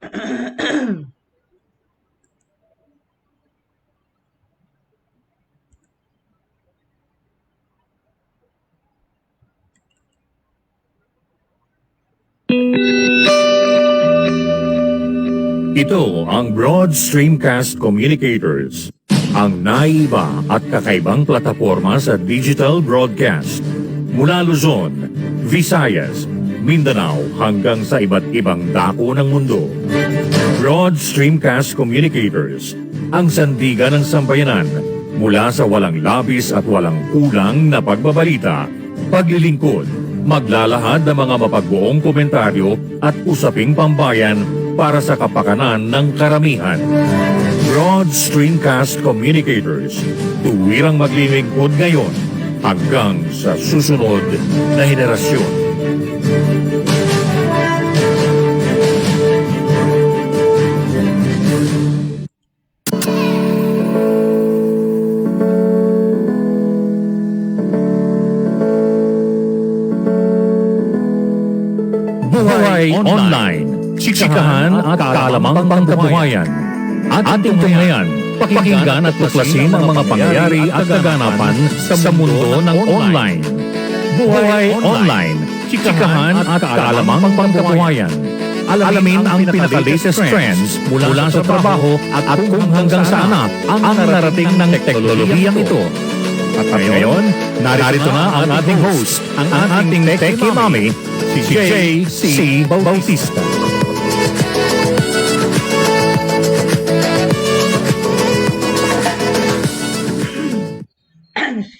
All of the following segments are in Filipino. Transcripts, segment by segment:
Ito ang Broad Stream Cast Communicators, ang naiba at kakaibang plataforma sa digital broadcast. Mula Luzon, Visayas, Mindanao hanggang sa iba't ibang dako ng mundo. Broad Stream Cast Communicators, ang sandigan ng sambayanan mula sa walang labis at walang kulang na pagbabalita, paglilingkod, maglalahad ng mga mapagbuong komentaryo at usaping pambayan para sa kapakanan ng karamihan. Broad Stream Cast Communicators, tuwirang maglilingkod ngayon hanggang sa susunod na henerasyon. Buhay Online, Chikahan at kaalamang pangkabuhayan. Ating tunghayan, pakinggan at tuklasin ang mga pangyayari at kaganapan sa mundo ng online. Buhay Online, Chikahan at kaalamang pangkabuhayan. Alamin ang pinaka-latest trends mula sa trabaho at kung hanggang saan ang narating ng teknolohiyang ito. At ngayon, narito na ang ating host, ang ating Techiemommy Jaye C. Bautista.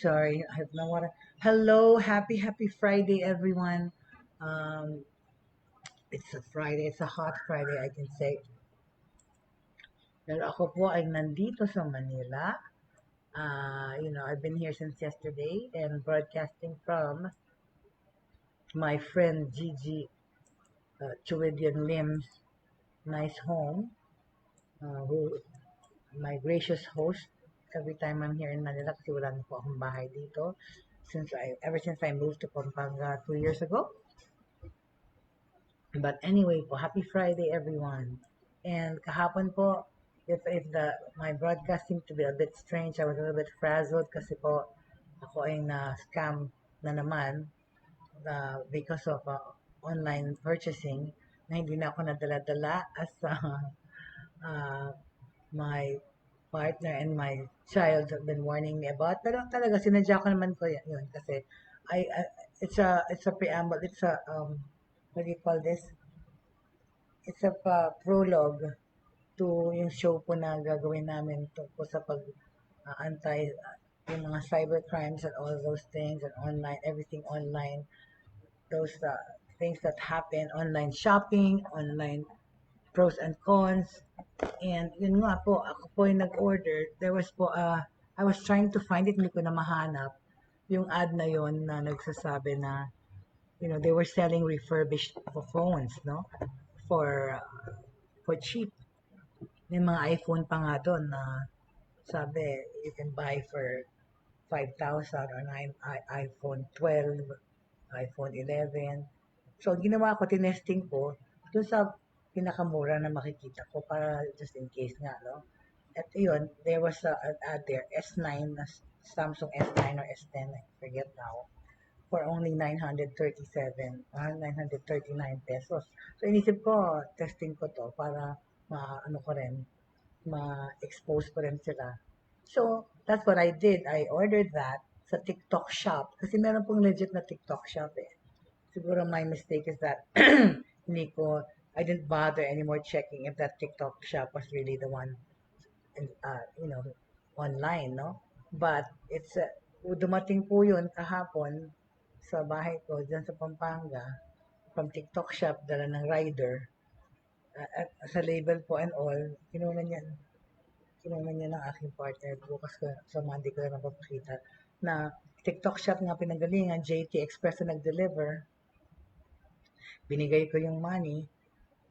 Sorry, I have no water. Hello, happy Friday, everyone. It's a Friday. It's a hot Friday, I can say. Pero ako po ay nandito sa Manila. I've been here since yesterday and broadcasting from my friend Gigi Chuidian Lim's nice home, who my gracious host every time I'm here in Manila kasi wala na po akong bahay dito ever since I moved to Pampanga 2 years ago. But anyway po, happy Friday everyone. And kahapon po, if my broadcast seemed to be a bit strange, I was a little bit frazzled kasi po ako ay na-scam na naman because of online purchasing na hindi na ako nadala-dala as my partner and my child have been warning me about. Pero talaga sinadya ko naman ko yun kasi it's a preamble, it's a what do you call this? It's a prologue to yung show po na gagawin namin tungkol sa anti yung mga cyber crimes and all those things and online, everything online, those things that happen, online shopping, online pros and cons. And yun nga po, ako po yung nag-order. There was po, I was trying to find it, hindi ko na mahanap yung ad na yon na nagsasabi na, they were selling refurbished phones, no? For cheap. May mga iPhone pa nga doon na sabi, you can buy for 5,000 or iPhone 12, iPhone 11. So, ginawa ko, tinesting ko, doon sa pinakamura na makikita ko para just in case nga, no? At yun, there was an ad there, S9, Samsung S9 or S10, I forget now, for only 939 pesos. So, inisip ko, testing ko to para ma-expose ko rin sila. So, that's what I did. I ordered that sa TikTok shop. Kasi meron pong legit na TikTok shop eh. Siguro my mistake is that I didn't bother anymore checking if that TikTok shop was really the one, online, no? But it's, dumating po yun kahapon sa bahay ko, dyan sa Pampanga, from TikTok shop, dala ng rider, sa label po and all, kinuha niya ng aking partner, bukas ko, sa Monday ko na napapakita, na TikTok shop nga pinanggalingan, JT Express na nag-deliver, binigay ko yung money.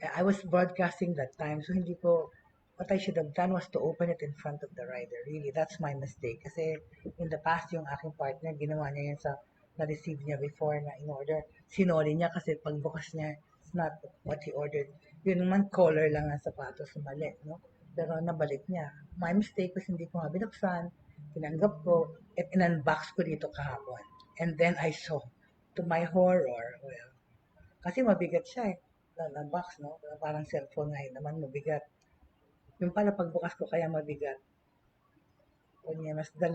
I was broadcasting that time, so hindi ko, what I should have done was to open it in front of the rider. Really, that's my mistake. Kasi in the past, yung aking partner, ginawa niya yun sa na-receive niya before na in order. Sinoli niya kasi pagbukas niya, it's not what he ordered. Yun naman, color lang ang sapatos na mali, no? Pero nabalik niya. My mistake was hindi ko nga binuksan, tinanggap ko, at in-unbox ko dito kahapon. And then I saw, to my horror, well, kasi mabigat siya eh. Na box, no? Parang cellphone nga naman, mabigat. Yung pala pagbukas ko kaya mabigat. Kunya, mas 2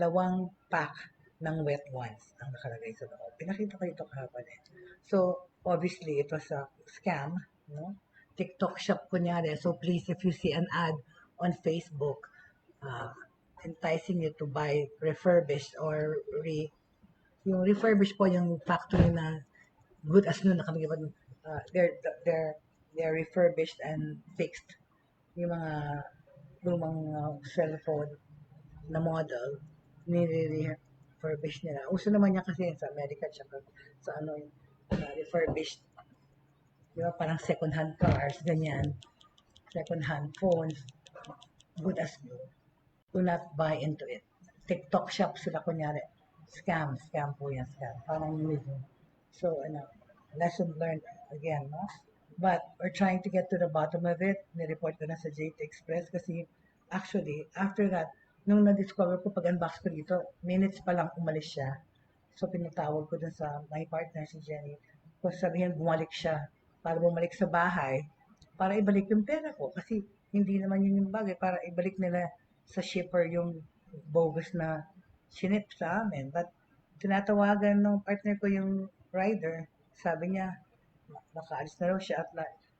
pack ng wet ones ang nakalagay sa loob. Pinakita ko ito kahapon eh. So, obviously, it was a scam, no? TikTok shop kunyari. So, please, if you see an ad on Facebook, uh, enticing you to buy refurbished or yung refurbished po yung factory na good as new nakabigyan they're they're they're refurbished and fixed yung mga lumang cellphone na model nire-refurbish nila. Uso naman niya kasi sa America tsaka sa ano yung refurbished, di ba, parang second hand cars, ganyan, second hand phones, good as new. Do not buy into it. TikTok shop sila kunyari. Scam po yan, scam. Parang yun. So, lesson learned again, no? But we're trying to get to the bottom of it. Nireport ko na sa JT Express kasi actually, after that, nung na-discover ko, pag-unbox ko dito, minutes pa lang umalis siya. So, pinatawag ko dun sa my partner, si Jenny. Kung sabihin, bumalik siya para bumalik sa bahay, para ibalik yung pera ko. Kasi hindi naman yun yung bagay. Para ibalik nila sa shipper yung bogus na sinip sa amin. But tinatawagan ng partner ko yung rider. Sabi niya, nakaalis na raw siya at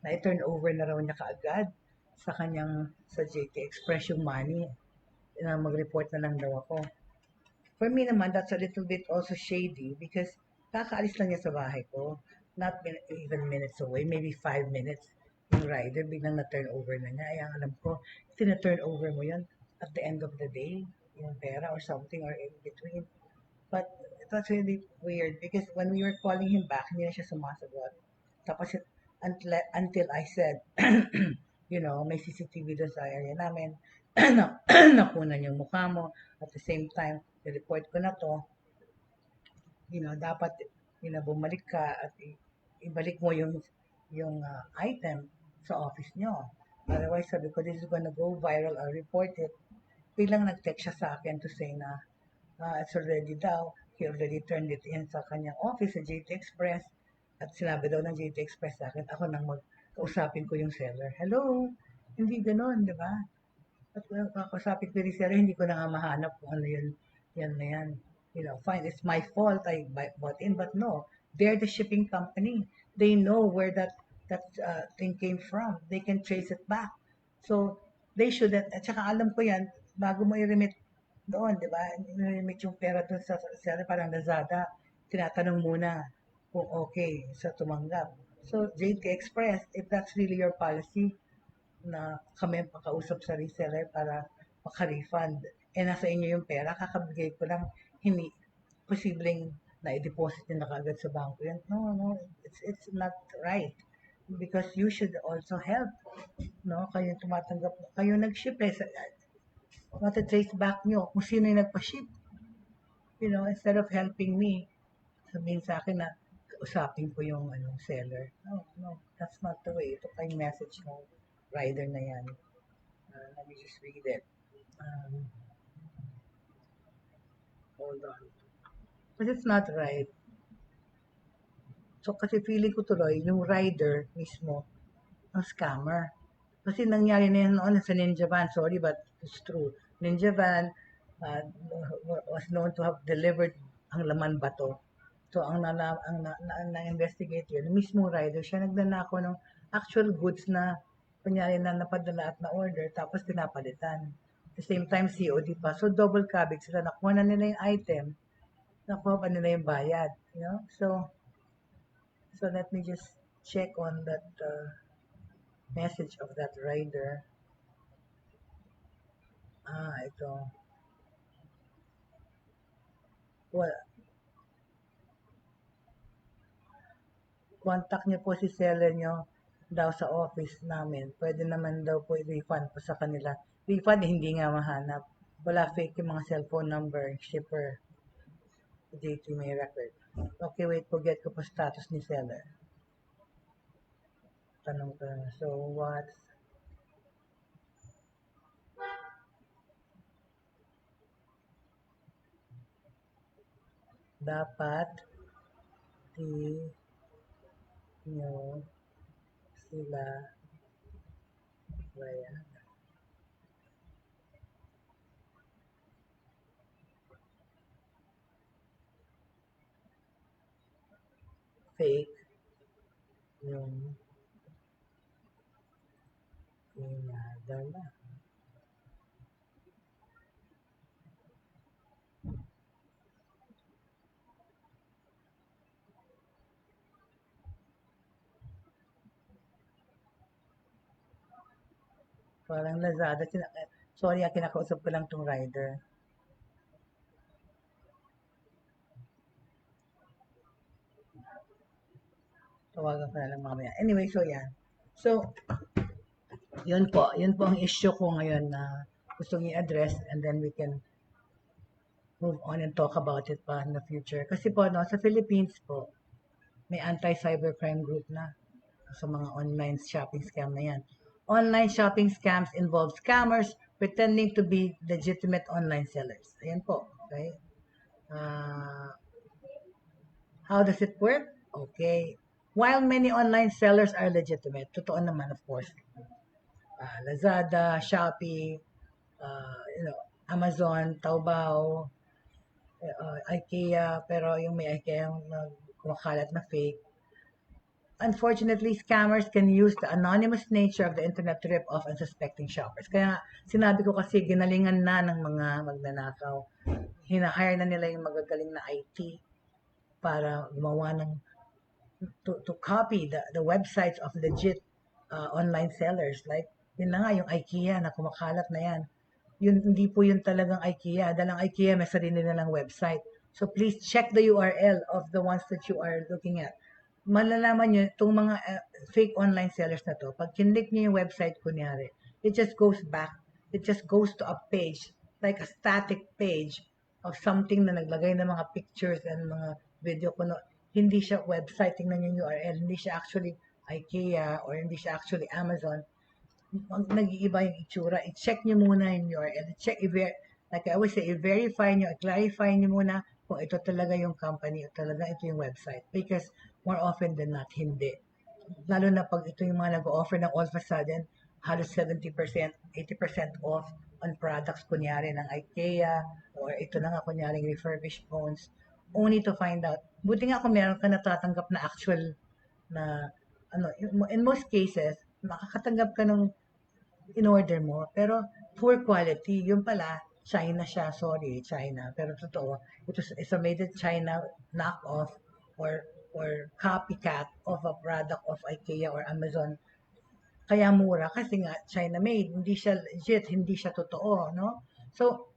na-turn over na raw niya kaagad sa kanyang sa JT Express yung money. Na mag-report na lang daw ako. For me naman, that's a little bit also shady because kakaalis lang niya sa bahay ko. Not even minutes away, maybe 5 minutes. Yung rider, biglang na-turn over na niya. Ay, ang alam ko, tina-turn over mo yun at the end of the day, yung pera or something or in between. But it was really weird because when we were calling him back, hindi na siya sumasagot. Tapos until I said, may CCTV doon sa area namin, nakunan yung mukha mo. At the same time, i-report ko na to, dapat, bumalik ka at ibalik mo yung item sa office nyo. Otherwise, sabi ko, this is gonna go viral, I'll report it. Biglang nag-text siya sa akin to say na, it's already daw, he already turned it in sa kanyang office sa JT Express. At sinabi daw ng JT Express sa akin, ako nang kausapin ko yung seller. Hello? Hindi ganon, di ba? At kausapin ko yung seller, hindi ko na nga mahanap kung ano yun, yan na yan. Fine, it's my fault, I bought in, but no, they're the shipping company. They know where that thing came from. They can trace it back. So, they should, at saka alam ko yan, bago mo i-remit doon, di ba? I-remit yung pera doon sa seller, parang Lazada, tinatanong muna kung okay sa tumanggap. So, JT Express, if that's really your policy, na kami pakausap sa reseller para maka-refund, nasa inyo yung pera, kakabigay ko lang, hindi posibleng na i-deposit nyo na kaagad sa bangko yan. No, it's not right. Because you should also help. No? Kayo tumatanggap, kayo nag-ship matatrace back nyo kung sino yung nagpa-ship. Instead of helping me, sabihin sa akin na usapin ko yung seller. No, that's not the way. Ito pa yung message ng rider na yan. Let me just read it. Hold on. But it's not right. So, kasi feeling ko tuloy, yung rider mismo, ang scammer. Kasi nangyari na yan noon sa Ninja Van. Sorry, but it's true. Ninja Van was known to have delivered ang laman bato. So, ang na-investigate yun, mismo rider, siya nagdala ako ng actual goods na kunyari na napadala at na-order, tapos pinapalitan. At the same time, COD pa. So, double cabig sila. Nakuha na nila yung item, nakuha pa nila yung bayad. So let me just check on that message of that rider. Ito. Well, contact niyo po si seller niyo daw sa office namin. Pwede naman daw po i-refund po sa kanila. Refund, hindi nga mahanap. Wala, fake yung mga cellphone number, shipper. JT may record. Okay, wait po, get ko po status ni seller. tanong ko na. So, what dapat di nyo sila bayan? Fake yung pinadala. Parang Lazada. Sorry, kinakausap ko lang tong rider. Tawagan ko na lang mamaya. Anyway, so yan. So, yun po ang issue ko ngayon na gusto i-address, and then we can move on and talk about it pa in the future. Kasi po, no, sa Philippines po, may anti-cybercrime group na sa mga online shopping scam na yan. Online shopping scams involve scammers pretending to be legitimate online sellers. Ayan po. Okay? How does it work? Okay. While many online sellers are legitimate, totoo naman, of course. Lazada, Shopee, Amazon, Taobao, IKEA, pero yung may IKEA yung kumakalat na fake. Unfortunately, scammers can use the anonymous nature of the internet to rip off unsuspecting shoppers. Kaya sinabi ko kasi ginalingan na ng mga magnanakaw. Hinahire na nila yung magagaling na IT para gumawa ng to copy the websites of legit online sellers. Like, yun na nga, yung IKEA na kumakalat na yan. Yun, hindi po yun talagang IKEA. Dalang IKEA, may sarili nilang website. So please check the URL of the ones that you are looking at. Malalaman nyo, itong mga fake online sellers na to, pag kinlik nyo yung website, kunyari, it just goes back. It just goes to a page, like a static page of something na naglagay ng mga pictures and mga video kuno. Hindi siya website, tingnan yung URL, hindi siya actually IKEA or hindi siya actually Amazon. Nag-iiba yung itsura. I-check nyo muna yung URL. Like I always say, i-verify nyo, i-clarify nyo muna kung ito talaga yung company o talaga ito yung website. Because more often than not, hindi. Lalo na pag ito yung mga nag-offer ng all of a sudden, halos 70%, 80% off on products, kunyari ng IKEA, or ito na nga, kunyari refurbished phones, only to find out. Buti nga kung meron ka natatanggap na actual na, in most cases, makakatanggap ka ng in-order mo, pero poor quality. Yung pala, China siya, sorry, China. Pero totoo, it's a made in China knockoff or copycat of a product of IKEA or Amazon. Kaya mura kasi nga China made, hindi siya legit, hindi siya totoo, no? So,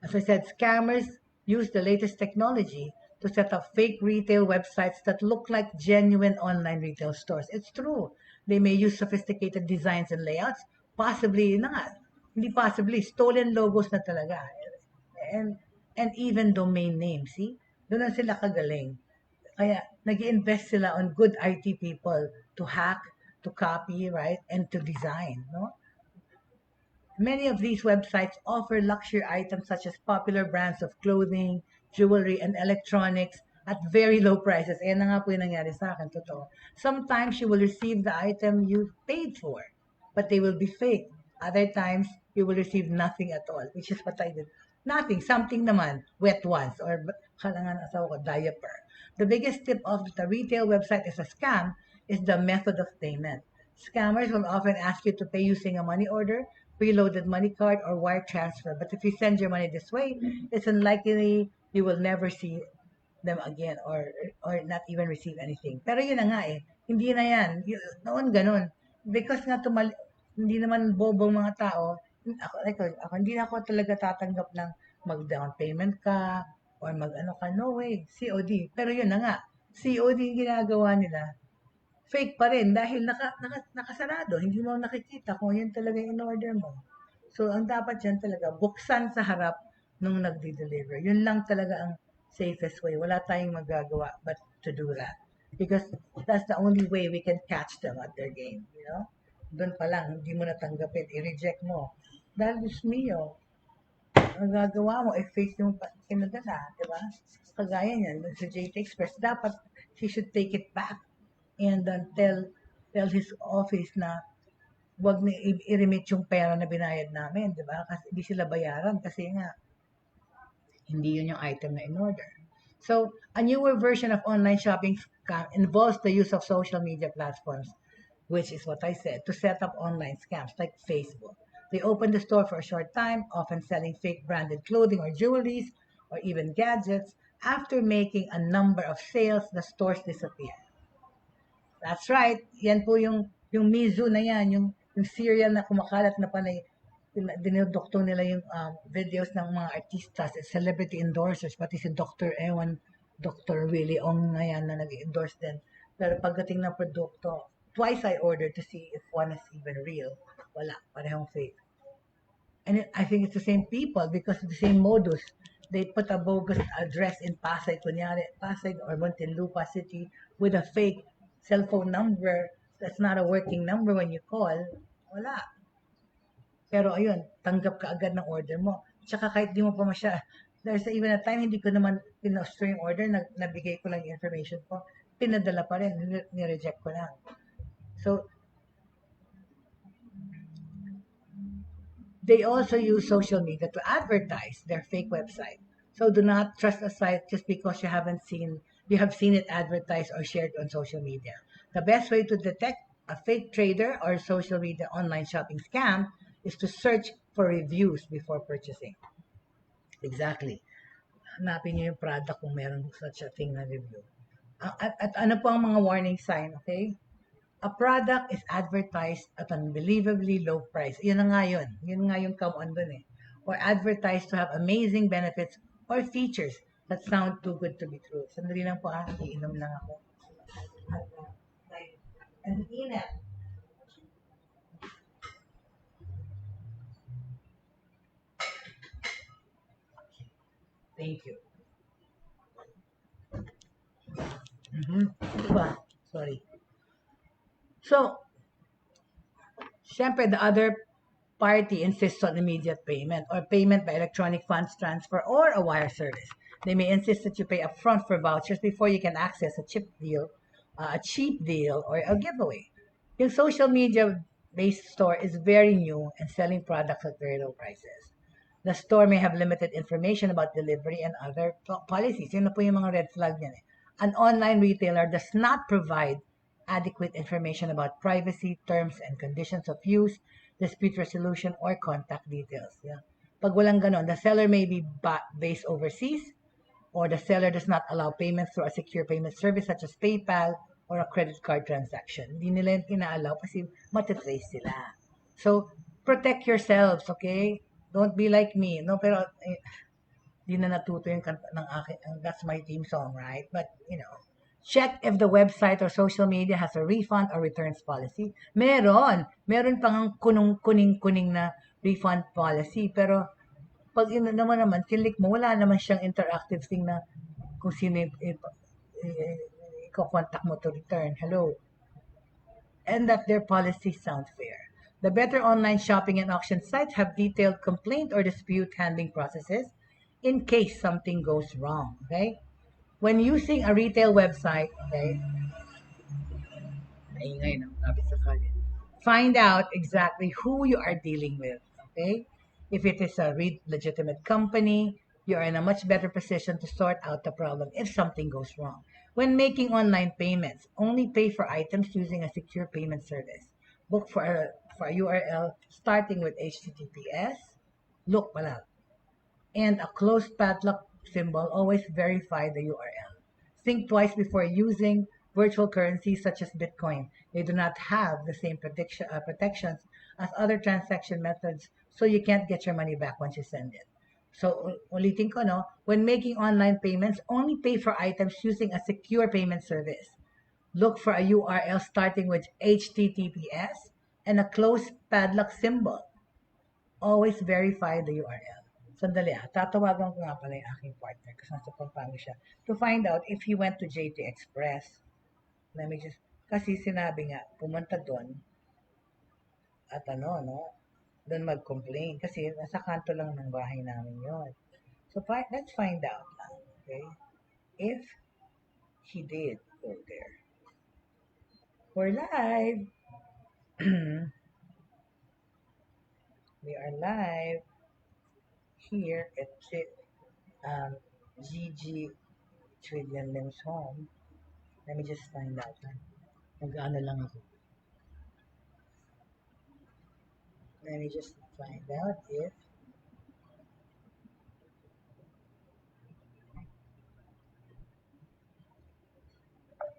as I said, scammers use the latest technology to set up fake retail websites that look like genuine online retail stores. It's true. They may use sophisticated designs and layouts, possibly hindi possibly, stolen logos na talaga. And even domain names, see? Doon na sila kagaling. Kaya nag-invest sila on good IT people to hack, to copy, right, and to design, no? Many of these websites offer luxury items such as popular brands of clothing, jewelry, and electronics at very low prices. Ayan na nga po yung nangyari sa akin, totoo. Sometimes you will receive the item you paid for, but they will be fake. Other times, you will receive nothing at all, which is what I did. Nothing, something naman, wet ones, or kalangan asawa ko, diaper. The biggest tip of the retail website is a scam is the method of payment. Scammers will often ask you to pay using a money order, preloaded money card, or wire transfer. But if you send your money this way, it's unlikely you will never see them again or not even receive anything. Pero yun na nga hindi na yan. Noon ganun. Because nga hindi naman bobong mga tao, ako hindi na ako talaga tatanggap ng mag-down payment ka or mag-ano ka. No way. COD. Pero yun na nga. COD yung ginagawa nila. Fake pa rin dahil nakasarado. Hindi mo nakikita kung yun talaga yung in-order mo. So, ang dapat yan talaga, buksan sa harap nung nagde-deliver. Yun lang talaga ang safest way. Wala tayong magagawa but to do that. Because that's the only way we can catch them at their game, you know? Doon pa lang, hindi mo natanggapin, i-reject mo. Dahil Diyos mio, ang gagawa mo, i-face yung kinadala, di ba? Kagaya niyan, sa JT Express, dapat he should take it back and then tell his office na wag na i-remit yung pera na binayad namin, di ba? Kasi hindi sila bayaran kasi nga hindi yun yung item na in order. So, a newer version of online shopping scam involves the use of social media platforms, which is what I said, to set up online scams like Facebook. They open the store for a short time, often selling fake branded clothing or jewelries or even gadgets. After making a number of sales, the stores disappear. That's right. Yan po yung Mizu na yan, yung serial na kumakalat na panay dinodoktor nila yung videos ng mga artistas, celebrity endorsers, pati si Dr. Ewan, Dr. Willie Ong na yan na nag-endorse din. Pero pagdating ng produkto, twice I ordered to see if one is even real. Wala, parehong fake. And I think it's the same people because the same modus. They put a bogus address in Pasay, kunyari, Pasay or Muntinlupa City with a fake cell phone number that's not a working number when you call. Wala. Pero ayun, tanggap ka agad ng order mo. Tsaka kahit di mo pa there's even a time hindi ko naman pinostro yung order, nabigay ko lang yung information ko, pinadala pa rin, nireject ko lang. So, they also use social media to advertise their fake website. So do not trust a site just because you have seen it advertised or shared on social media. The best way to detect a fake trader or social media online shopping scam is to search for reviews before purchasing. Exactly. Hanapin niyo yung product kung meron such a thing na review. At ano po ang mga warning sign, okay? A product is advertised at an unbelievably low price. Yun na nga yun. Yun nga yung come-on dun eh. Or advertised to have amazing benefits or features that sound too good to be true. Sandali lang po iinom lang ako. Ang inat. Thank you. Ito ba? Sorry. So, syempre, the other party insists on immediate payment or payment by electronic funds transfer or a wire service. They may insist that you pay upfront for vouchers before you can access a cheap deal or a giveaway. Yung social media-based store is very new and selling products at very low prices. The store may have limited information about delivery and other policies. Yun na po yung mga red flag niyan eh. An online retailer does not provide adequate information about privacy, terms and conditions of use, dispute resolution, or contact details. Yeah. Pag walang ganon, the seller may be based overseas, or the seller does not allow payments through a secure payment service such as PayPal or a credit card transaction. Hindi nila yung ina-allow kasi matitrace sila. So, protect yourselves, okay? Don't be like me. No, pero di na natuto yung kanta ng akin. That's my theme song, right? But, you know, check if the website or social media has a refund or returns policy. Meron pang kuning-kuning na refund policy. Pero, pag naman, click mo, wala naman siyang interactive thing na kung sino i-contact mo to return. Hello. And that their policies sound fair. The better online shopping and auction sites have detailed complaint or dispute handling processes in case something goes wrong. Okay? When using a retail website, okay, find out exactly who you are dealing with. Okay? If it is a legitimate company, you are in a much better position to sort out the problem if something goes wrong. When making online payments, only pay for items using a secure payment service. Book for a URL starting with HTTPS, look pala, and a closed padlock symbol. Always verify the URL. Think twice before using virtual currencies such as Bitcoin. They do not have the same protections as other transaction methods, so you can't get your money back once you send it. So, ulitin ko, no? When making online payments, only pay for items using a secure payment service. Look for a URL starting with HTTPS and a closed padlock symbol. Always verify the URL. Sandali tatawagan ko nga pala yung aking partner kasi nasa Pampanga siya to find out if he went to JT Express. Let me just, kasi sinabi nga, pumunta doon at no, doon mag-complain kasi nasa kanto lang ng bahay namin yon. So, let's find out now, okay? If he did go there. We're live. We are live here at Gigi Trillion Lim's home. Let me just find out. Nag-ano lang ako. Let me just find out if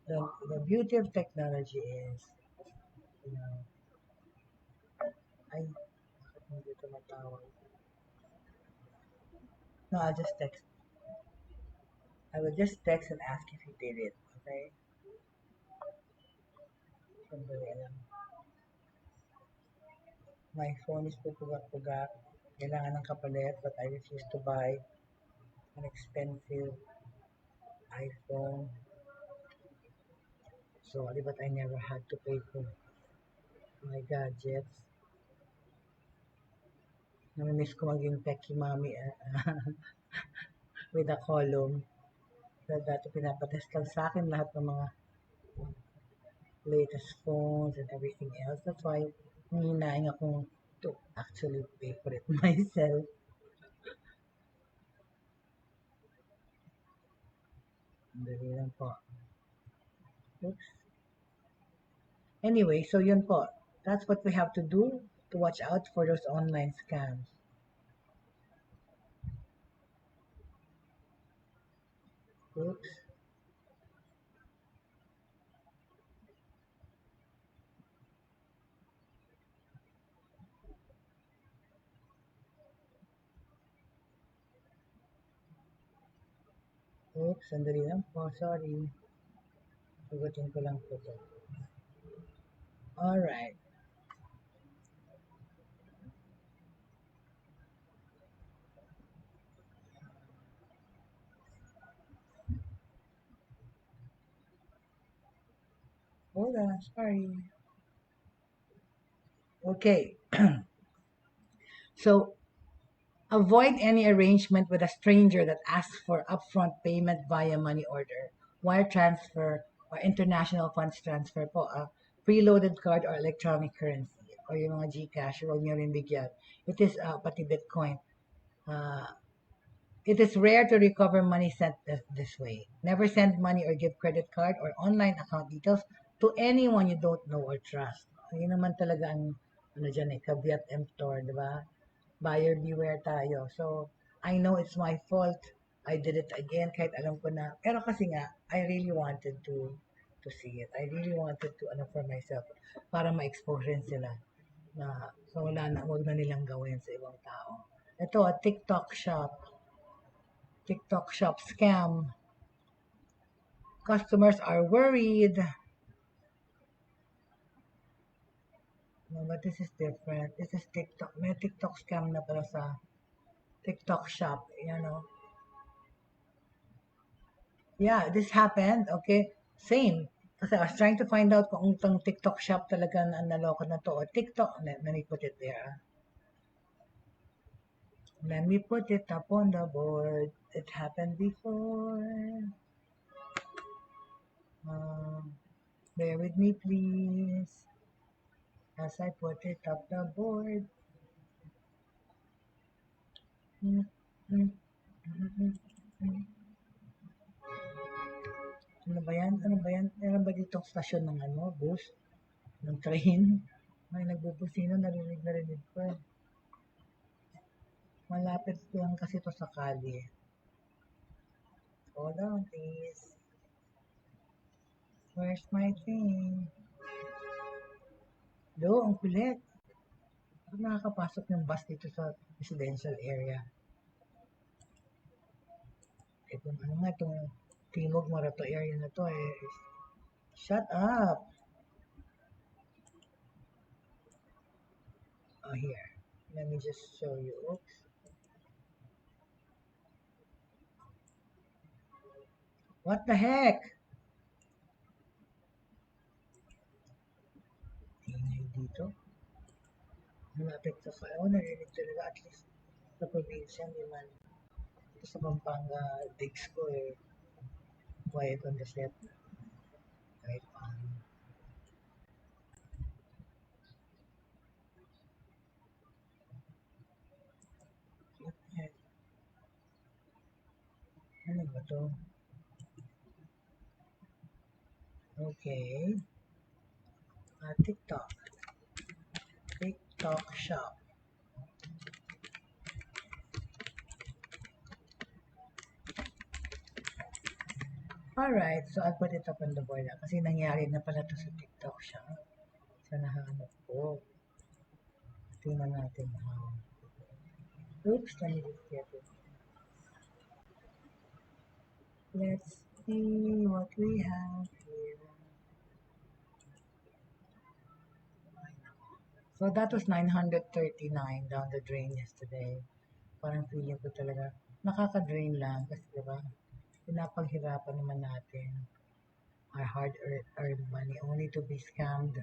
the beauty of technology is, you know, ay, hindi tumatawag. No, I'll just text. I will just text and ask if he did it, okay? Sandali lang. My phone is pupugak-pugak. Kailangan ng kapalit, but I refuse to buy an expensive iPhone. Sorry, but I never had to pay for my gadgets. Namimiss ko maging Techiemommy with a column. Dati pinapatestal sa akin lahat ng mga latest phones and everything else. That's why hihinaing akong to actually pay for it myself. Dali lang po. Oops. Anyway, so yun po. That's what we have to do to watch out for those online scams. Oops. Oops, sandali lang po. Sorry. Sagutin ko lang po ito. Alright. Hold on, sorry. Okay. So, avoid any arrangement with a stranger that asks for upfront payment via money order, wire transfer, or international funds transfer po. Preloaded card or electronic currency. O yung mga GCash, huwag nyo rin bigyan. It is pati Bitcoin. It is rare to recover money sent this way. Never send money or give credit card or online account details to anyone you don't know or trust. Yun naman talaga ang dyan caveat emptor, di ba? Buyer beware tayo. So, I know it's my fault. I did it again kahit alam ko na. Pero kasi nga, I really wanted to see it. I really wanted to for myself para ma-expose rin sila na so wala na, huwag na nilang gawin sa ibang tao. Ito, TikTok shop scam. Customers are worried. No, but this is different. This is TikTok. May TikTok scam na pala sa TikTok shop, Yeah, this happened. Okay, same. Kasi I was trying to find out kung itong TikTok shop talaga na naloko na to. Or TikTok, let me put it there. Let me put it up on the board. It happened before. Bear with me, please. As I put it up the board. Ano ba yan? Ano ba yan? Meron ba ditong stasyon ng bus? Ng train? May nagbubusino, narinig ko eh. Malapit lang kasi to sa kalye. Hold on, please. Where's my thing? Do, ang kulit. Bakit nakakapasok ng bus dito sa residential area? Itong itong Timog Marato area na to eh. Shut up! Oh, here. Let me just show you. Oops. What the heck? dito. Malapit sa narinig talaga at least sa probinsya, hindi man. Ito sa Pampanga, digs ko quiet on the set. Kahit paano. Ano ba to? Okay. TikTok. TikTok shop. Alright, so I'll put it up on the board kasi nangyari na pala to sa TikTok shop. Sa nahanap ko. Tingnan natin how. Oops, let me just get it. Let's see what we have here. So that was 939 down the drain yesterday. Parang feeling ko talaga, nakaka-drain lang kasi diba, pinapaghirapan naman natin our hard-earned money only to be scammed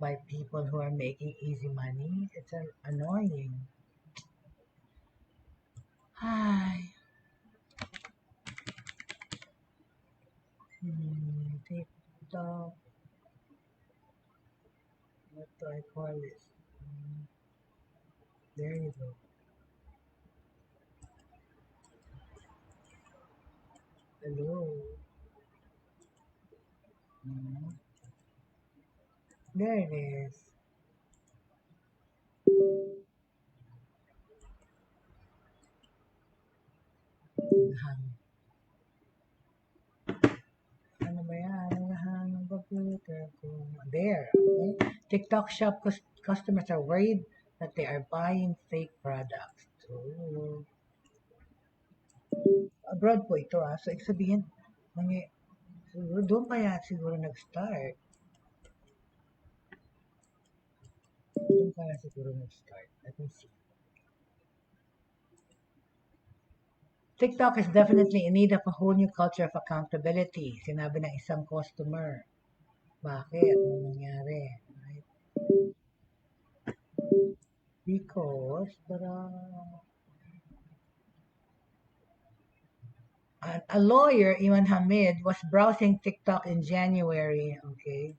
by people who are making easy money. It's annoying. Hi. TikTok. What do I call this? There you go. Hello. There it is. Ano ba yan? Ang computer ko. There. Okay. TikTok shop customers are worried that they are buying fake products. So, abroad po ito So, ibig sabihin, siguro doon pa yan siguro nag-start. Doon pa yan siguro nag-start. Let me see. TikTok is definitely in need of a whole new culture of accountability. Sinabi ng isang customer. Bakit? Ano nangyari? Right? Because, a lawyer, Iman Hamid, was browsing TikTok in January, okay,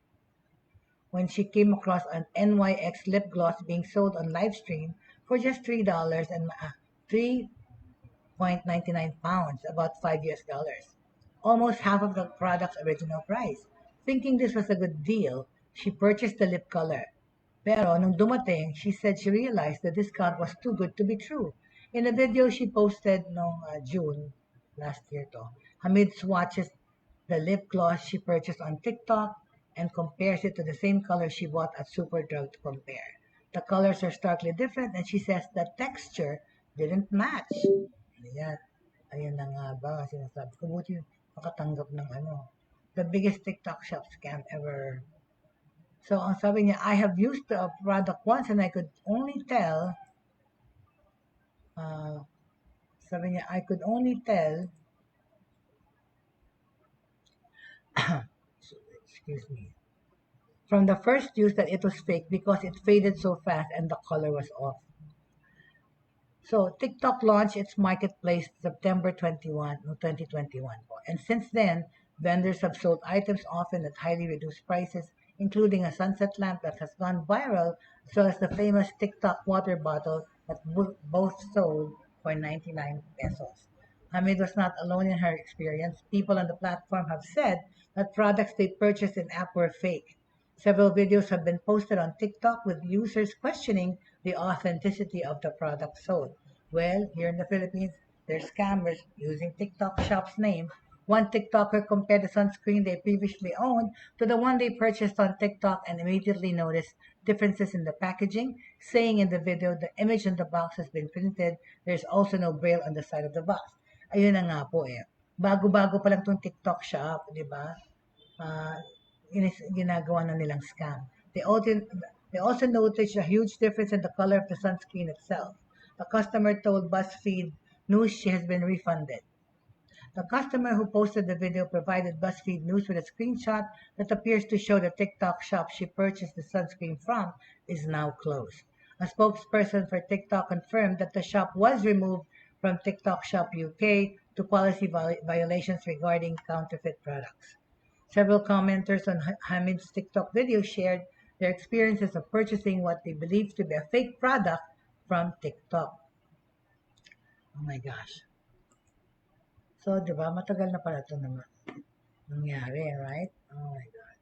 when she came across an NYX lip gloss being sold on live stream for just $3 and 3.99 pounds, about $5 US. Almost half of the product's original price. Thinking this was a good deal, she purchased the lip color. Pero nung dumating, she said she realized the discount was too good to be true. In a video she posted noong June last year Hamid swatches the lip gloss she purchased on TikTok and compares it to the same color she bought at Superdrug to compare. The colors are starkly different and she says the texture didn't match. Ayan na nga ba, sinasabi ko, buti makatanggap ng the biggest TikTok shop scam ever. So, ang sabi niya, I have used the product once and I could only tell, excuse me, from the first use that it was fake because it faded so fast and the color was off. So, TikTok launched its marketplace September 2021. And since then, vendors have sold items often at highly reduced prices, including a sunset lamp that has gone viral, as well as the famous TikTok water bottle that both sold for 99 pesos. Hamid was not alone in her experience. People on the platform have said that products they purchased in app were fake. Several videos have been posted on TikTok with users questioning the authenticity of the product sold. Well, here in the Philippines, there's scammers using TikTok shop's name. One TikToker compared the sunscreen they previously owned to the one they purchased on TikTok and immediately noticed differences in the packaging, saying in the video the image on the box has been printed. There's also no braille on the side of the box. Ayun na nga po Bago-bago pa lang itong TikTok shop, di ba? Ginagawa na nilang scam. They also noticed a huge difference in the color of the sunscreen itself. A customer told BuzzFeed News she has been refunded. The customer who posted the video provided BuzzFeed News with a screenshot that appears to show the TikTok shop she purchased the sunscreen from is now closed. A spokesperson for TikTok confirmed that the shop was removed from TikTok Shop UK to policy violations regarding counterfeit products. Several commenters on Hamid's TikTok video shared their experiences of purchasing what they believed to be a fake product from TikTok. Oh my gosh. So, di ba, matagal na pala ito naman nangyari, right? Oh my God.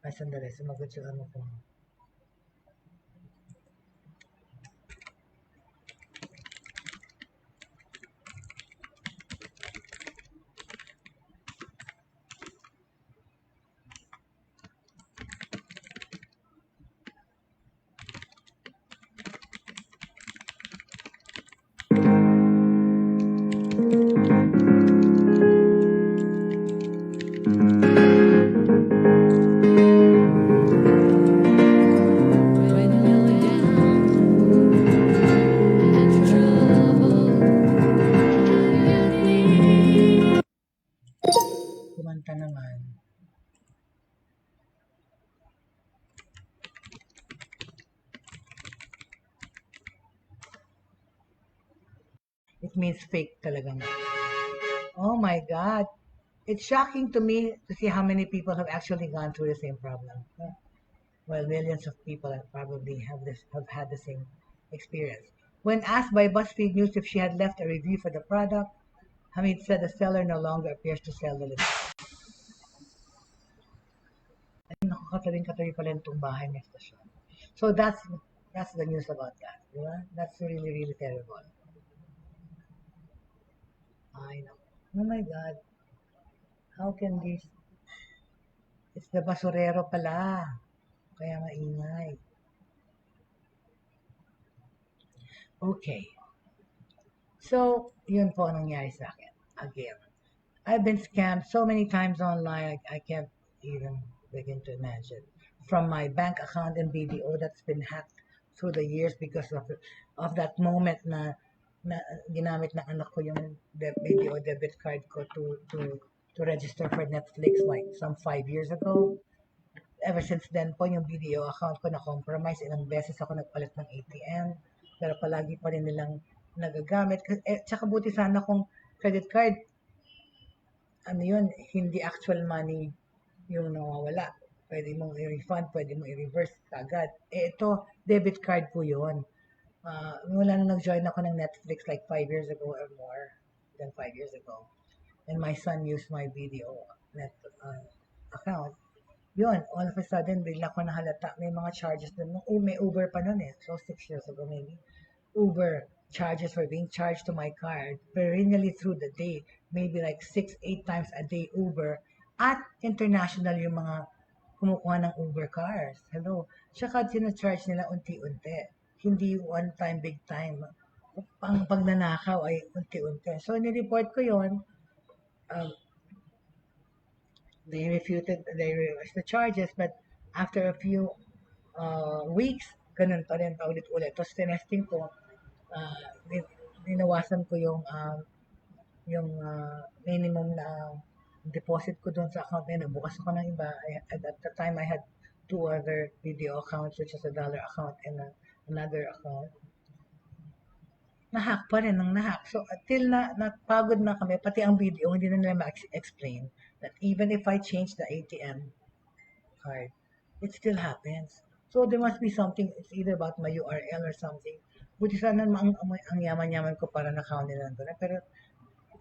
Ay, sandali, sumagot yung ano ko. Kumanta naman. It means fake talaga. Oh my God. It's shocking to me to see how many people have actually gone through the same problem. Well, millions of people have probably have had the same experience. When asked by BuzzFeed News if she had left a review for the product, Hamid said the seller no longer appears to sell the limited. Ay, naku, katabi pala itong bahay ng stasyon. So that's the news about that. Diba? That's really, really terrible. I know. Oh my God. How can this? It's the basurero pala. Kaya maingay. Okay. So, yun po ang nangyari sa akin. Again. I've been scammed so many times online, I can't even begin to imagine. From my bank account and BDO that's been hacked through the years because of that moment na ginamit ng anak ko yung BDO debit card ko to register for Netflix like some 5 years ago. Ever since then po, yung BDO account ko na-compromise. Ilang beses ako nagpalit ng ATM. Pero palagi pa rin nilang nagagamit. Tsaka buti sana kung credit card, ano yun, hindi actual money yung nawawala. Pwede mong i-refund, pwede mong i-reverse agad. Ito, debit card po yun. Mula nung nag-join ako ng Netflix like 5 years ago or more than 5 years ago. And my son used my video account. Yun, all of a sudden, bigla ko nahalata. May mga charges na, may Uber pa nun eh. So, 6 years ago maybe. Uber charges were being charged to my card perennially through the day. Maybe like 6-8 times a day Uber. At international yung mga kumukuha ng Uber cars. Hello. Tsaka sinacharge nila unti-unti. Hindi one time, big time. Ang pagnanakaw ay unti-unti. So, nireport ko yun. They reversed the charges, but after a few weeks, ganun pa rin, paulit-ulit. Tapos, tinesting ko, dinawasan ko yung minimum na deposit ko doon sa account na bukas ako ng iba. At the time, I had 2 other video accounts, which is a dollar account and another account. Nahack pa rin ng nahack. So, till napagod na kami, pati ang video, hindi na nila ma-explain that even if I change the ATM card, it still happens. So, there must be something, it's either about my URL or something. Buti sana ang yaman-yaman ko para na-count nila doon. Pero,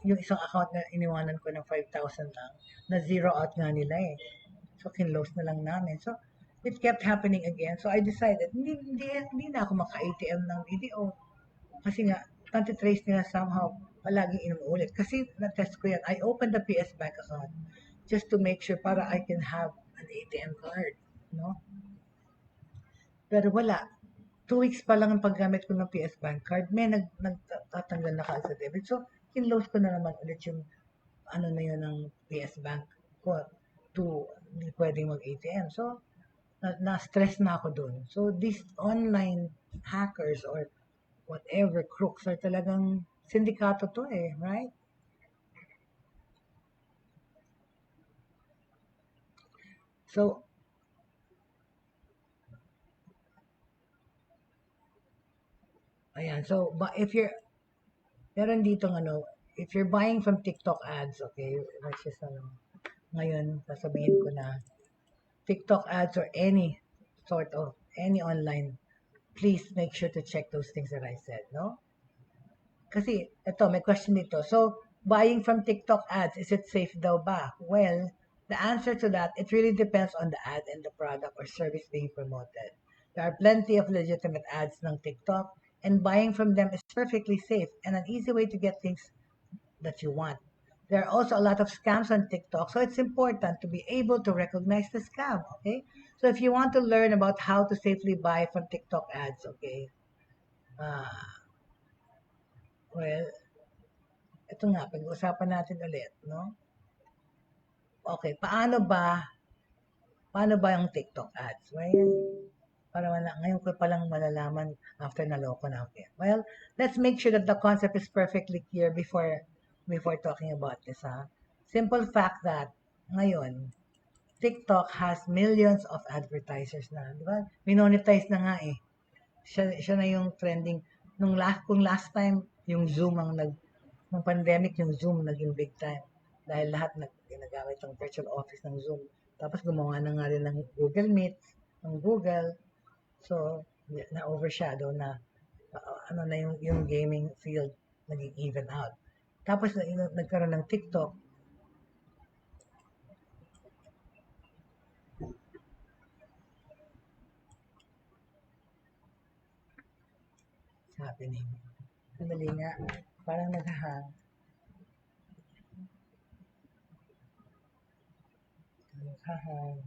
yung isang account na iniwanan ko ng 5,000 lang, na zero out nga nila eh. So, kinlose na lang namin. So, it kept happening again. So, I decided, hindi na ako maka-ATM ng video. Kasi nga, trace nila somehow, palaging inuulit. Kasi na-test ko yan. I opened the PS Bank account just to make sure para I can have an ATM card. No? Pero wala. 2 weeks pa lang ang paggamit ko ng PS Bank card, may nagtatanggal na kaagad sa debit. So, kinlose ko na naman ulit yung ano na yun ng PS Bank ko to hindi pwedeng mag-ATM. So, na-stress na ako dun. So, these online hackers or whatever crooks are talagang sindikato to eh, right? So, ayan. So, if you're, meron dito if you're buying from TikTok ads, okay, which is ngayon, sasabihin ko na, TikTok ads or any sort of, any online, please make sure to check those things that I said, no? Kasi, ito, may question dito. So, buying from TikTok ads, is it safe daw ba? Well, the answer to that, it really depends on the ad and the product or service being promoted. There are plenty of legitimate ads ng TikTok, and buying from them is perfectly safe and an easy way to get things that you want. There are also a lot of scams on TikTok, so it's important to be able to recognize the scam, okay? So if you want to learn about how to safely buy from TikTok ads, okay, uh, well, ito nga, pag-uusapan natin ulit, no? Okay, paano ba yung TikTok ads? Well, ngayon ko palang malalaman after naloko na ako. Well, let's make sure that the concept is perfectly clear before talking about this, ha? Simple fact that ngayon, TikTok has millions of advertisers na, di ba? Minonetize na nga eh. Siya na yung trending. Kung last time, yung Zoom nung pandemic, yung Zoom naging big time. Dahil lahat ginagamit yung virtual office ng Zoom. Tapos gumawa na nga rin ng Google Meet, ng Google. So, na-overshadow na, yung gaming field naging even out. Tapos, nagkaroon ng TikTok. It's happening. Sandali nga. Parang naghahang. Naghahang.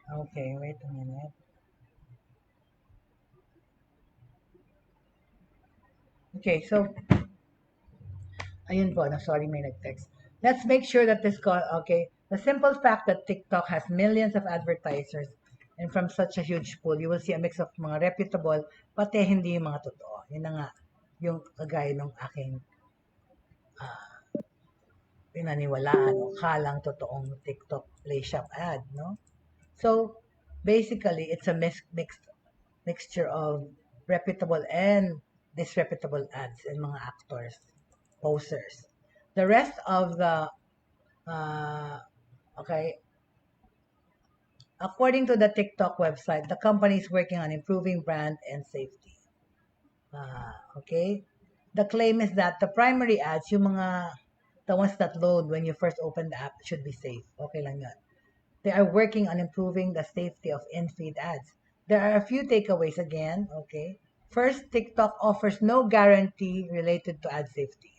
Okay, wait a minute. Okay, so, ayun po, sorry may nag-text. Let's make sure that okay, the simple fact that TikTok has millions of advertisers and from such a huge pool, you will see a mix of mga reputable, pati hindi yung mga totoo. Yun na nga, yung kagaya ng aking pinaniwalaan o kalang totoong TikTok Play Shop ad, no? So, basically, it's a mixture of reputable and disreputable ads and mga actors, posers. The rest of the, okay, according to the TikTok website, the company is working on improving brand and safety. Okay? The claim is that the primary ads, the ones that load when you first open the app, should be safe. Okay lang yun. They are working on improving the safety of in-feed ads. There are a few takeaways again, okay? First, TikTok offers no guarantee related to ad safety.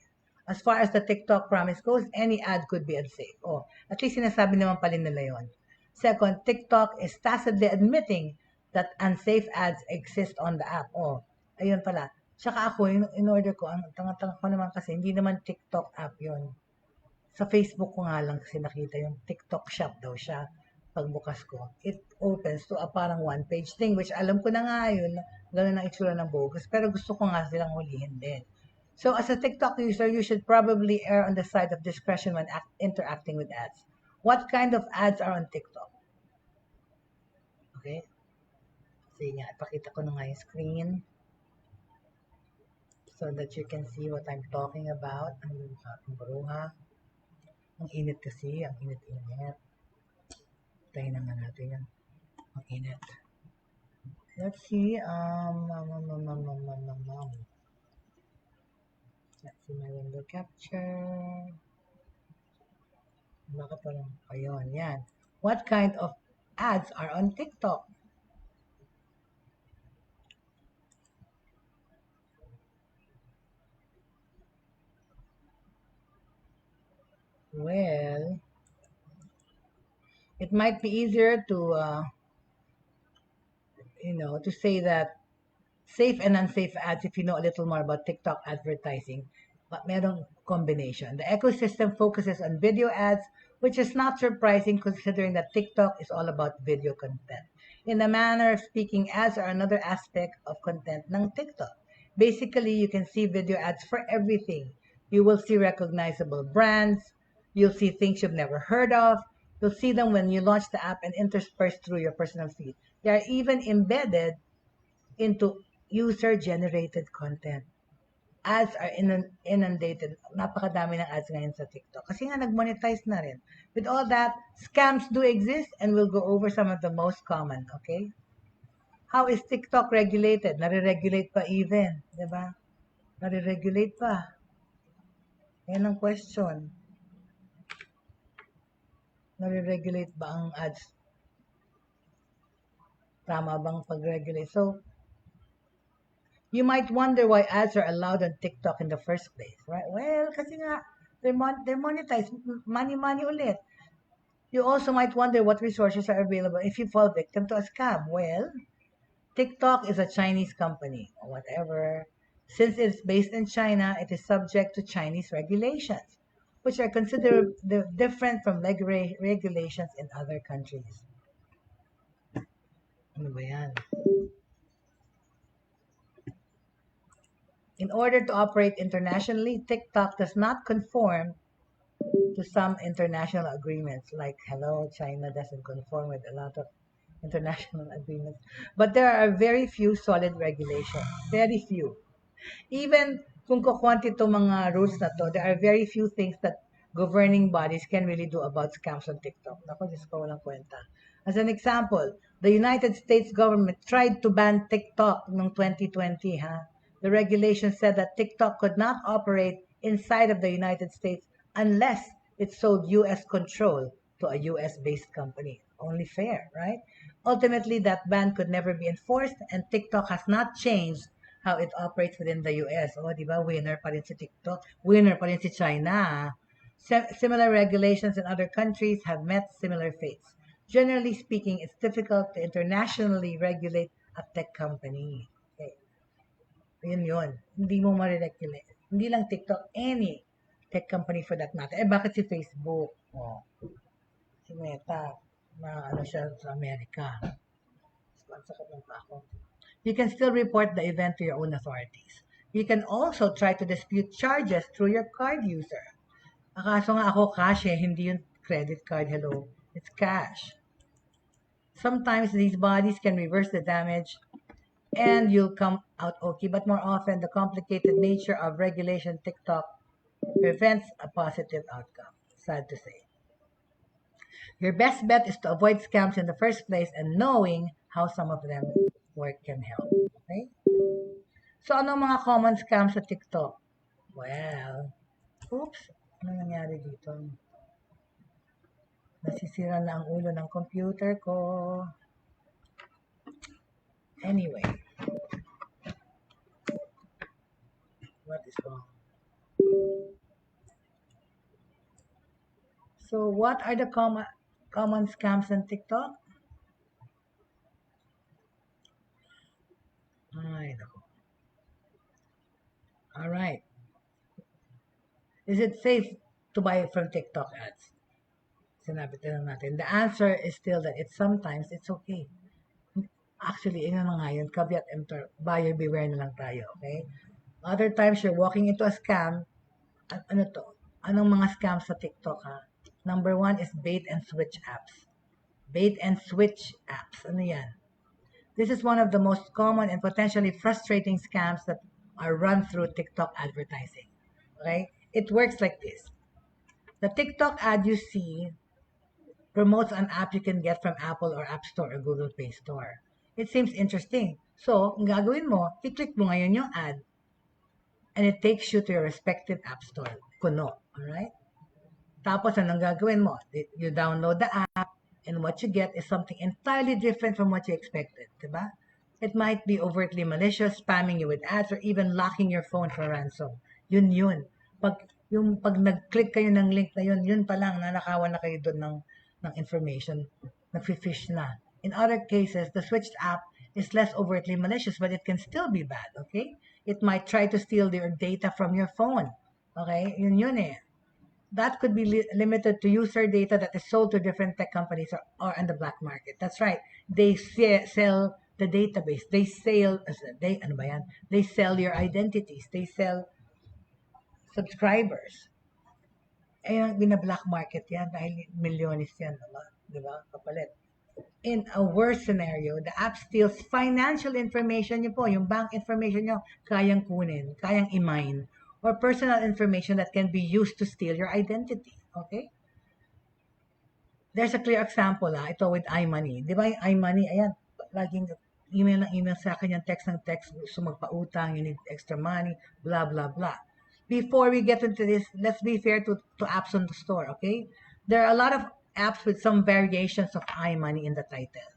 As far as the TikTok promise goes, any ad could be unsafe. Oh, at least sinasabi naman pala nila yun. Second, TikTok is tacitly admitting that unsafe ads exist on the app. Oh, ayun pala. Tsaka ako, in order ko, ang tanga-tanga ko naman kasi, hindi naman TikTok app yun. Sa Facebook ko nga lang kasi nakita yung TikTok shop daw siya. Pagbukas ko, it opens to a parang one-page thing, which alam ko na nga yun, gano'n ang itsura ng bogus, pero gusto ko nga silang hulihin din. So as a TikTok user, you should probably err on the side of discretion when interacting with ads. What kind of ads are on TikTok? Okay? Sige nga, ipakita ko na nga yung screen so that you can see what I'm talking about. Ang ating baruha. Ang init kasi, ang init-init. Tayo naman natin yan. Ang init. Let's see, let's see my window capture. Bakit parang, ayun, yan. What kind of ads are on TikTok? Well, it might be easier to, to say that safe and unsafe ads if you know a little more about TikTok advertising, but merong combination. The ecosystem focuses on video ads, which is not surprising considering that TikTok is all about video content. In a manner of speaking, ads are another aspect of content ng TikTok. Basically, you can see video ads for everything. You will see recognizable brands, you'll see things you've never heard of, you'll see them when you launch the app and interspersed through your personal feed. They are even embedded into user-generated content. Ads are inundated. Napakadami ng ads ngayon sa TikTok. Kasi nga nag-monetize na rin. With all that, scams do exist and we'll go over some of the most common, okay? How is TikTok regulated? Nare-regulate pa even, di ba? Nare-regulate pa. Yan ang question. Nare-regulate ba ang ads? Tama bang pag-regulate? So, you might wonder why ads are allowed on TikTok in the first place, right? Well, kasi nga, they're monetized. Money ulit. You also might wonder what resources are available if you fall victim to a scam. Well, TikTok is a Chinese company, or whatever. Since it's based in China, it is subject to Chinese regulations, which are considered different from regulations in other countries. Ano ba yan? In order to operate internationally, TikTok does not conform to some international agreements. Like, hello, China doesn't conform with a lot of international agreements. But there are very few solid regulations. Very few. Even kung kukunti itong mga rules na to, there are very few things that governing bodies can really do about scams on TikTok. Naku, Diyos ko, walang kwenta. As an example, the United States government tried to ban TikTok noong 2020, The regulation said that TikTok could not operate inside of the United States unless it sold U.S. control to a U.S.-based company. Only fair, right? Ultimately, that ban could never be enforced and TikTok has not changed how it operates within the U.S. O, di ba? Winner pa rin si TikTok. Winner pa rin si China. Similar regulations in other countries have met similar fates. Generally speaking, it's difficult to internationally regulate a tech company. Yun. Hindi mo ma-regulate. Hindi lang TikTok, any tech company for that matter. Bakit si Facebook? Si Meta, na ano siya sa Amerika. Sakit lang pa ako. You can still report the event to your own authorities. You can also try to dispute charges through your card user. Akaso nga ako cash hindi yung credit card. Hello, it's cash. Sometimes these bodies can reverse the damage and you'll come out okay. But more often, the complicated nature of regulation TikTok prevents a positive outcome. Sad to say. Your best bet is to avoid scams in the first place and knowing how some of them work can help. Okay? So, ano mga common scams sa TikTok? Well, oops, ano nangyari dito? Nasisira na ang ulo ng computer ko. Anyway. What is wrong? So what are the common scams on TikTok? Ay, nako. All right. Is it safe to buy from TikTok ads? Sinabi lang natin. The answer is still that sometimes it's okay. Actually, yun na nga yun. Caveat emptor. Buyer beware na lang tayo. Okay? Other times, you're walking into a scam. Ano to? Anong mga scams sa TikTok, ha? Number one is bait and switch apps. Bait and switch apps. Ano yan? This is one of the most common and potentially frustrating scams that are run through TikTok advertising. Okay? It works like this. The TikTok ad you see promotes an app you can get from Apple or App Store or Google Play Store. It seems interesting. So, ang gagawin mo, i-click mo ngayon yung ad and it takes you to your respective app store. Kuno. Alright? Tapos, anong gagawin mo? You download the app and what you get is something entirely different from what you expected. Diba? It might be overtly malicious, spamming you with ads, or even locking your phone for ransom. Yun. Pag nag-click kayo ng link na yun pa lang, nanakawan na kayo doon ng information, nag-fish na. In other cases, the switched app is less overtly malicious, but it can still be bad, okay? It might try to steal your data from your phone, okay? Yun eh. That could be limited to user data that is sold to different tech companies or on the black market. That's right. They sell the database. They sell your identities. They sell subscribers. Eh, bina-black market yan dahil milyones yan, diba? Kapalit. In a worse scenario, the app steals financial information nyo po, yung bank information nyo, kayang kunin, kayang i-mine, or personal information that can be used to steal your identity. Okay? There's a clear example, ito with iMoney. Di ba yung iMoney, ayan, laging email sa akin yung text, gusto magpautang, you need extra money, blah, blah, blah. Before we get into this, let's be fair to apps on the store, okay? There are a lot of apps with some variations of iMoney in the title.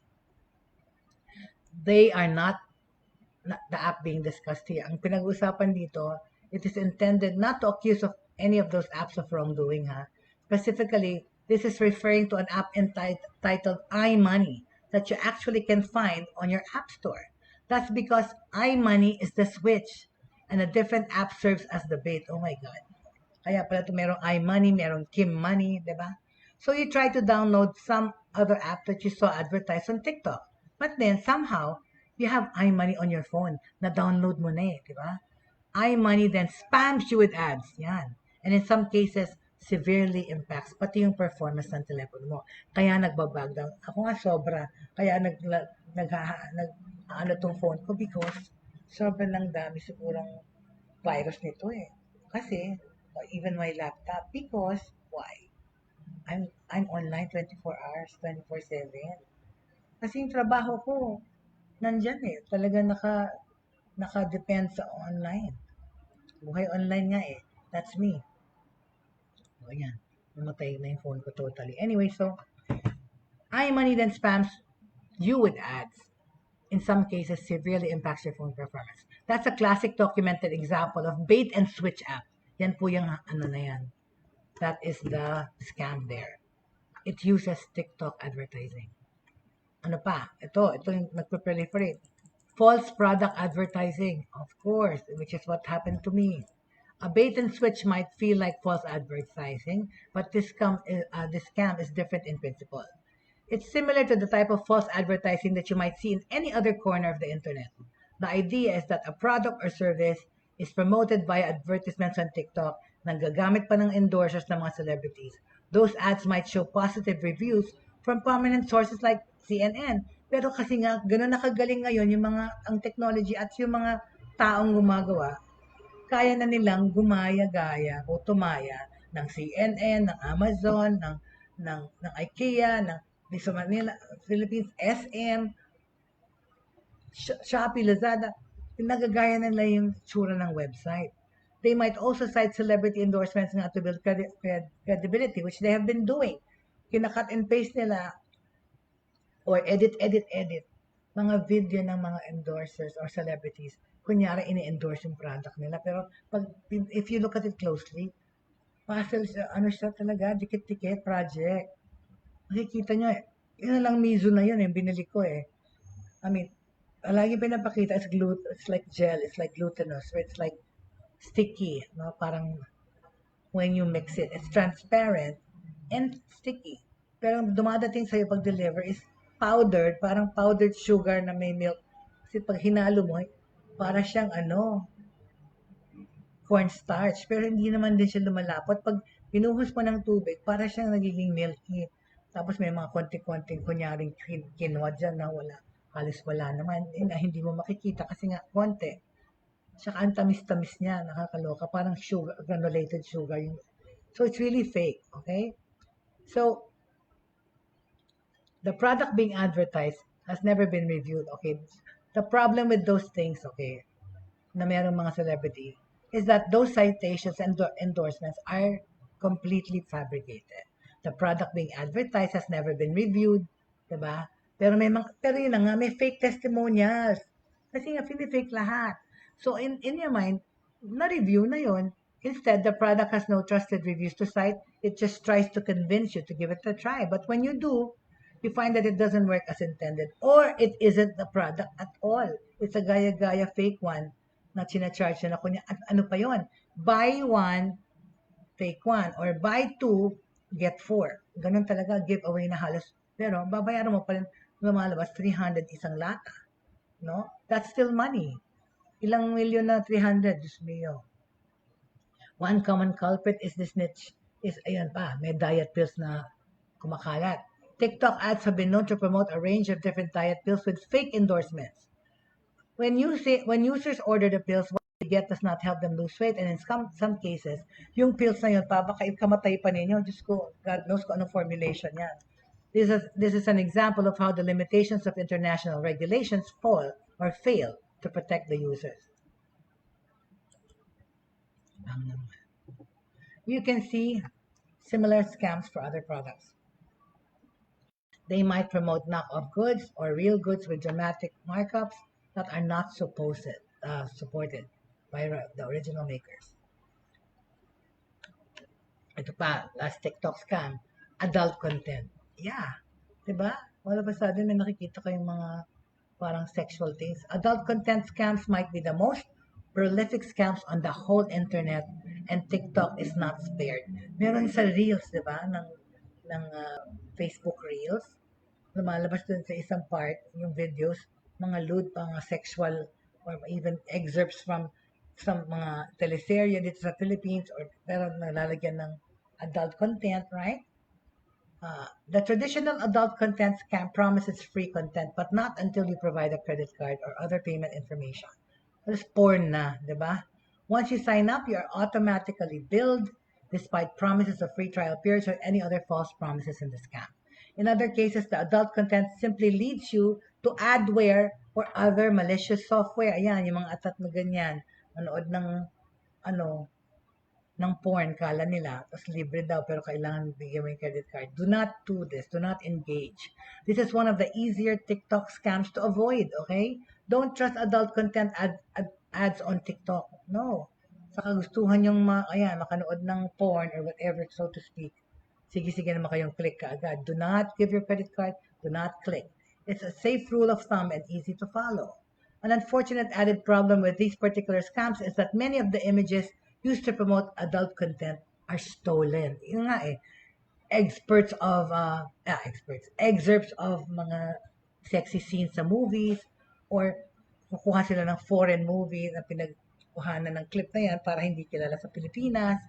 They are not the app being discussed here. Ang pinag-usapan dito, it is intended not to accuse of any of those apps of wrongdoing, ha? Specifically, this is referring to an app entitled iMoney that you actually can find on your app store. That's because iMoney is the switch and a different app serves as the bait. Oh my God. Kaya pala ito merong iMoney, merong Kim Money, di ba? So you try to download some other app that you saw advertised on TikTok. But then somehow, you have iMoney on your phone. Na-download mo na eh, di ba? iMoney then spams you with ads. Yan. And in some cases, severely impacts pati yung performance ng telepono mo. Kaya nagbabag down. Ako nga sobra. Kaya ano tong phone ko because sobrang lang dami sigurong virus nito eh. Kasi, even my laptop, because, why? I'm online 24 hours, 24/7. Kasi yung trabaho ko, nandyan eh. Talaga naka-depend sa online. Buhay online nga eh. That's me. O yan. Namatay na yung phone ko totally. Anyway, so, iMoney then spams you with ads. In some cases, severely impacts your phone performance. That's a classic documented example of bait and switch app. Yan po yung ano na yan. That is the scam there. It uses TikTok advertising. Ano pa? Ito yung nagpe-proliferate. False product advertising, of course, which is what happened to me. A bait and switch might feel like false advertising, but this scam is different in principle. It's similar to the type of false advertising that you might see in any other corner of the internet. The idea is that a product or service is promoted via advertisements on TikTok na gagamit pa ng endorsers ng mga celebrities. Those ads might show positive reviews from prominent sources like CNN. Pero kasi nga, gano'n nakagaling ngayon ang technology at yung mga taong gumagawa, kaya na nilang gumaya-gaya o tumaya ng CNN, ng Amazon, ng IKEA, ng sa Manila, Philippines, SM, Shopee, Lazada, nagagaya nila yung tsura ng website. They might also cite celebrity endorsements nga to build credibility, which they have been doing. Kinakat and paste nila or edit mga video ng mga endorsers or celebrities. Kunyari, ini-endorse yung product nila. Pero if you look at it closely, Puzzle siya, ano siya talaga, dikit-dikit project. Makikita nyo, yun na lang miso na yun, binili ko eh. I mean, lagi pinapakita, it's like gel, it's like glutinous, or it's like sticky, no? Parang when you mix it, it's transparent and sticky. Pero dumadating sa'yo pag deliver is powdered, parang powdered sugar na may milk. Kasi pag hinalo mo, para siyang cornstarch. Pero hindi naman din siya lumalapot. Pag pinuhos mo ng tubig, para siyang nagiging milky. Tapos may mga konti-konting kunyaring quinoa dyan na wala. Halos wala naman. Na hindi mo makikita kasi nga konti. Tsaka ang tamis-tamis niya, nakakaloka. Parang sugar, granulated sugar. So it's really fake, okay? So the product being advertised has never been reviewed, okay? The problem with those things, okay, na merong mga celebrity, is that those citations and endorsements are completely fabricated. The product being advertised has never been reviewed, diba? Pero yun na nga, may fake testimonials. Kasi nga, fake lahat. So, in your mind, na-review na yun. Instead, the product has no trusted reviews to cite. It just tries to convince you to give it a try. But when you do, you find that it doesn't work as intended. Or it isn't the product at all. It's a gaya-gaya fake one na charge na kunya. Ano pa yon? Buy one, take one. Or buy two, get four. Ganun talaga, giveaway na halos. Pero babayaran mo pa rin lumalabas 300 isang lata. No? That's still money. Ilang milyon na 300, Diyos mio. One common culprit is this niche. Ayan pa, may diet pills na kumakalat. TikTok ads have been known to promote a range of different diet pills with fake endorsements. When users order the pills, what they get does not help them lose weight, and in some cases, yung pills na yun, kamatay pa ninyo. Diyos ko, God knows kung anong formulation yan. This is an example of how the limitations of international regulations fail to protect the users. You can see similar scams for other products. They might promote knockoff goods or real goods with dramatic markups that are not supported by the original makers. Ito pa, last TikTok scam, adult content. Yeah, diba? All of a sudden, may nakikita kayong mga parang sexual things. Adult content scams might be the most prolific scams on the whole internet, and TikTok is not spared. Meron sa Reels, diba? Ng Facebook Reels. Lumalabas dun sa isang part, yung videos, mga lewd, mga sexual, or even excerpts from some mga teleserye dito sa Philippines, pero nalalagyan ng adult content, right? The traditional adult content scam promises free content, but not until you provide a credit card or other payment information. It's porn na, di ba? Once you sign up, you are automatically billed despite promises of free trial periods or any other false promises in the scam. In other cases, the adult content simply leads you to adware or other malicious software. Ayan, yung mga atat na ganyan. Manood ng porn, kala nila, tapos libre daw, pero kailangan bigyan mo yung credit card. Do not do this. Do not engage. This is one of the easier TikTok scams to avoid, okay? Don't trust adult content ads on TikTok. No. Sa kagustuhan yung makanood ng porn or whatever, so to speak. Sige naman kayong click kaagad. Do not give your credit card. Do not click. It's a safe rule of thumb and easy to follow. An unfortunate added problem with these particular scams is that many of the images used to promote adult content are stolen. Yun nga excerpts of mga sexy scenes sa movies, or kukuha sila ng foreign movie na pinagkuhanan ng clip na yan para hindi kilala sa Pilipinas,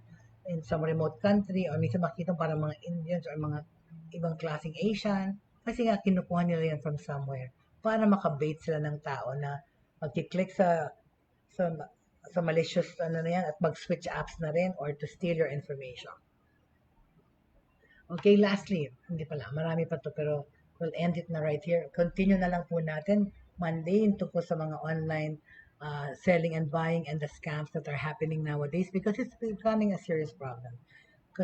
in some remote country, or minsan makikita parang mga Indians or mga ibang klaseng Asian, kasi nga kinukuha nila yan from somewhere para makabait sila ng tao na magkiklik sa malicious na yan at mag-switch apps na rin or to steal your information. Okay, lastly, hindi pala, marami pa to pero we'll end it na right here. Continue na lang po natin Monday yung tungkol sa mga online selling and buying and the scams that are happening nowadays, because it's becoming a serious problem.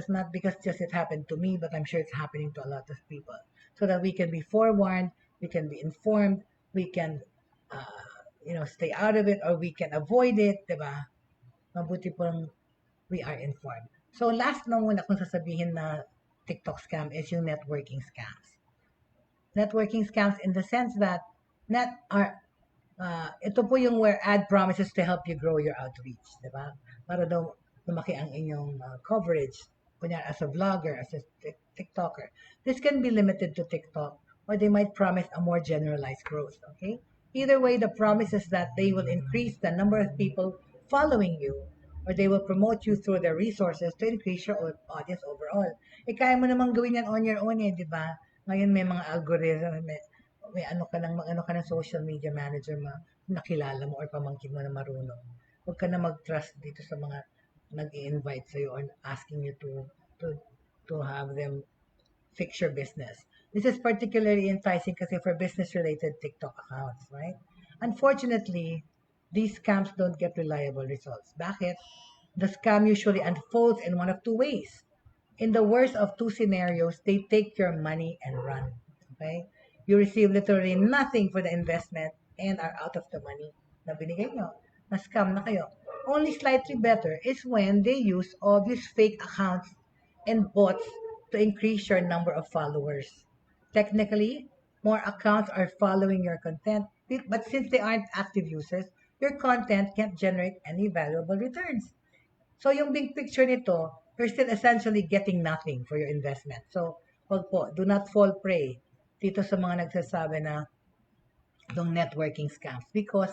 Not because just it happened to me, but I'm sure it's happening to a lot of people. So that we can be forewarned, we can be informed, we can stay out of it, or we can avoid it, diba? Mabuti pong we are informed. So last na muna kung sasabihin na TikTok scam is yung networking scams. Networking scams in the sense that ito po yung where ad promises to help you grow your outreach, di ba? Para daw lumaki ang inyong coverage, kunya as a vlogger, as a TikToker. This can be limited to TikTok, or they might promise a more generalized growth, okay? Either way, the promise is that they will increase the number of people following you, or they will promote you through their resources to increase your audience overall. Kaya mo namang gawin yan on your own di ba? Ngayon may mga algorithm, may ano ka ng social media manager nakilala mo or pamangkin mo na marunong. Huwag ka na mag-trust dito sa mga nag-i-invite sa'yo or asking you to to have them fix your business. This is particularly enticing kasi for business-related TikTok accounts, right? Unfortunately, these scams don't get reliable results. Bakit? The scam usually unfolds in one of two ways. In the worst of two scenarios, they take your money and run. Okay? You receive literally nothing for the investment and are out of the money na binigay nyo. Na-scam na kayo. Only slightly better is when they use obvious fake accounts and bots to increase your number of followers. Technically, more accounts are following your content, but since they aren't active users, your content can't generate any valuable returns. So yung big picture nito, you're still essentially getting nothing for your investment. So, wag po, do not fall prey dito sa mga nagsasabi na itong networking scams because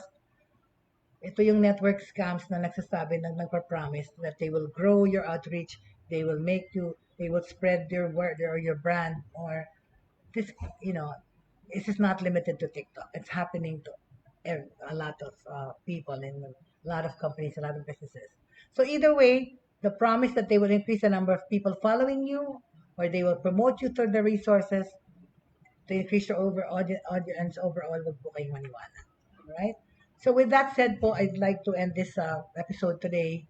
ito yung network scams na nagsasabi na nagpa-promise that they will grow your outreach, they will spread your word or your brand or this, this is not limited to TikTok. It's happening to a lot of people in a lot of companies, a lot of businesses. So either way, the promise that they will increase the number of people following you or they will promote you through the resources to increase your audience overall, wag po kayong maniwala. Alright? So with that said po, I'd like to end this episode today.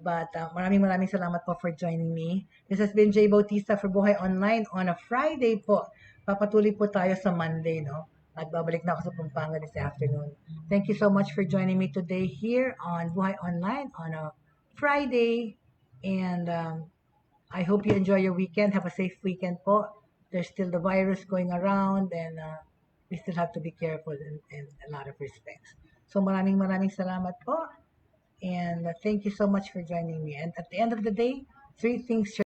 But maraming salamat po for joining me. This has been Jay Bautista for Buhay Online on a Friday po. Papatuloy po tayo sa Monday, no? At babalik na ako sa Pampanga this afternoon. Thank you so much for joining me today here on Buhay Online on a Friday. And I hope you enjoy your weekend. Have a safe weekend po. There's still the virus going around and we still have to be careful in a lot of respects. So maraming salamat po. And thank you so much for joining me. And at the end of the day, three things